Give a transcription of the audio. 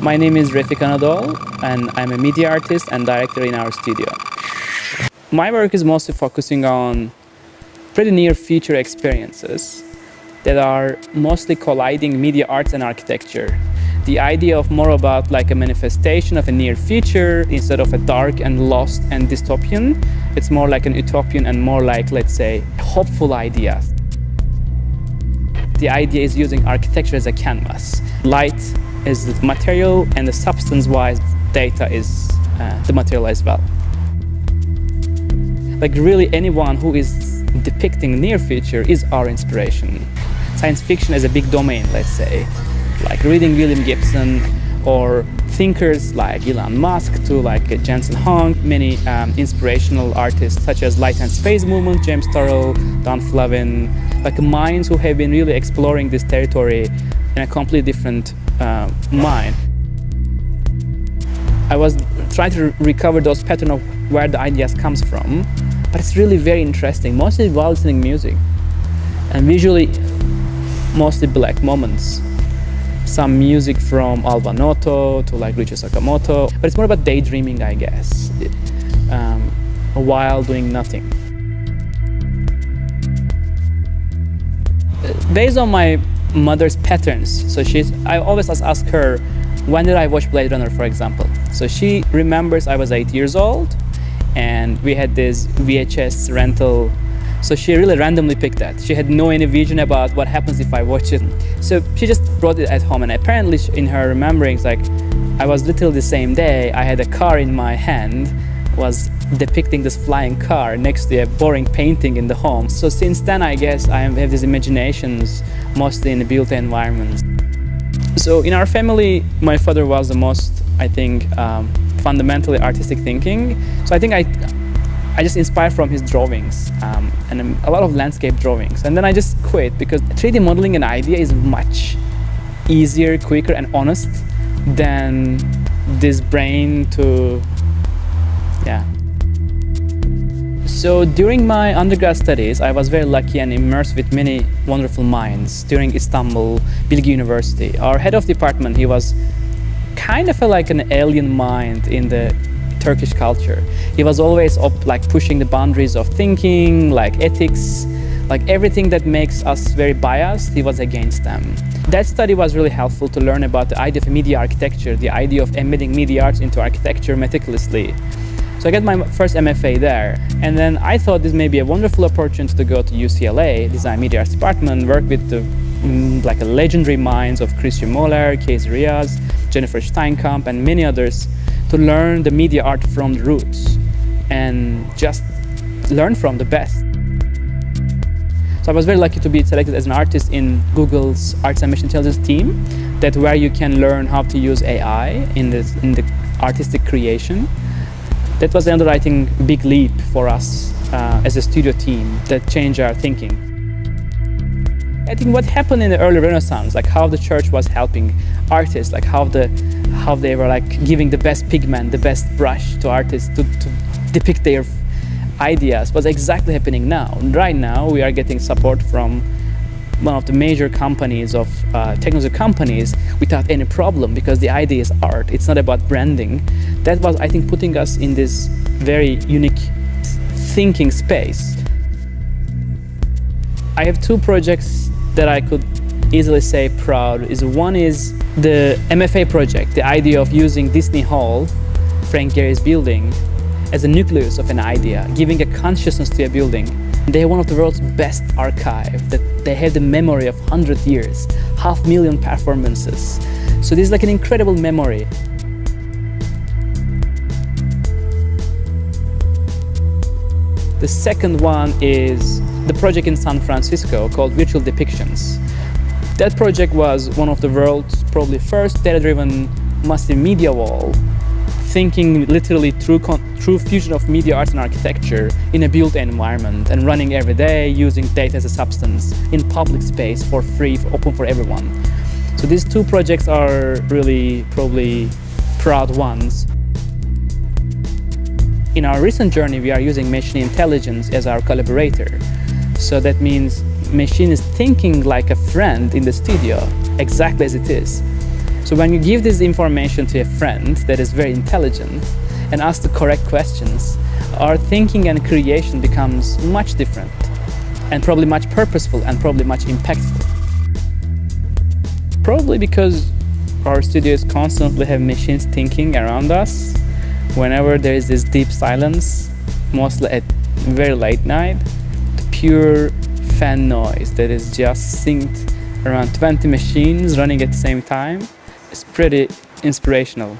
My name is Refik Anadol, and I'm a media artist and director in our studio. My work is mostly focusing on pretty near future experiences that are mostly colliding media arts and architecture. The idea of more about like a manifestation of a near future instead of a dark and lost and dystopian. It's more like an utopian and more like, let's say, hopeful idea. The idea is using architecture as a canvas. Light is the material, and the substance-wise data is the material as well. Like really anyone who is depicting near future is our inspiration. Science fiction is a big domain, let's say, like reading William Gibson or thinkers like Elon Musk to like Jensen Huang, many inspirational artists such as Light and Space Movement, James Turrell, Don Flavin, like minds who have been really exploring this territory in a completely different mind. I was trying to recover those patterns of where the ideas comes from, but it's really very interesting, mostly while listening music, and visually mostly black moments. Some music from Alba Noto to like Ryuichi Sakamoto, but it's more about daydreaming, I guess, while doing nothing. Based on my mother's patterns, so I always ask her, when did I watch Blade Runner, for example? So she remembers I was 8 years old, and we had this VHS rental. So she really randomly picked that. She had no any vision about what happens if I watch it. So she just brought it at home, and apparently in her rememberings, like I was literally the same day, I had a car in my hand, was depicting this flying car next to a boring painting in the home. So since then, I guess I have these imaginations, mostly in the built environments. So in our family, my father was the most, I think, fundamentally artistic thinking. So I think I just inspired from his drawings and a lot of landscape drawings. And then I just quit because 3D modeling an idea is much easier, quicker, and honest than this brain to, yeah. So during my undergrad studies, I was very lucky and immersed with many wonderful minds during Istanbul Bilgi University. Our head of department, he was kind of like an alien mind in the Turkish culture. He was always up, like pushing the boundaries of thinking, like ethics, like everything that makes us very biased, he was against them. That study was really helpful to learn about the idea of media architecture, the idea of embedding media arts into architecture meticulously. So I got my first MFA there, and then I thought this may be a wonderful opportunity to go to UCLA, Design Media Arts Department, work with the like a legendary minds of Christian Moller, Casey Riaz, Jennifer Steinkamp, and many others, to learn the media art from the roots and just learn from the best. So I was very lucky to be selected as an artist in Google's Arts and Machine Intelligence team, that where you can learn how to use AI in the artistic creation. That was another, I think, big leap for us as a studio team that changed our thinking. I think what happened in the early Renaissance, like how the church was helping artists, like how they were like giving the best pigment, the best brush to artists to depict their ideas, was exactly happening now. Right now, we are getting support from one of the major companies of technology companies without any problem, because the idea is art. It's not about branding. That was, I think, putting us in this very unique thinking space. I have two projects that I could easily say proud. One is the MFA project, the idea of using Disney Hall, Frank Gehry's building, as a nucleus of an idea, giving a consciousness to a building. They have one of the world's best archive, that they have the memory of 100 years, 500,000 performances. So this is like an incredible memory. The second one is the project in San Francisco called Virtual Depictions. That project was one of the world's probably first data-driven massive media wall, thinking literally through fusion of media arts and architecture in a built environment and running every day using data as a substance in public space for free, open for everyone. So these two projects are really probably proud ones. In our recent journey, we are using machine intelligence as our collaborator. So that means machine is thinking like a friend in the studio, exactly as it is. So when you give this information to a friend that is very intelligent and ask the correct questions, our thinking and creation becomes much different and probably much purposeful and probably much impactful. Probably because our studios constantly have machines thinking around us. Whenever there is this deep silence, mostly at very late night, the pure fan noise that is just synced around 20 machines running at the same time is pretty inspirational.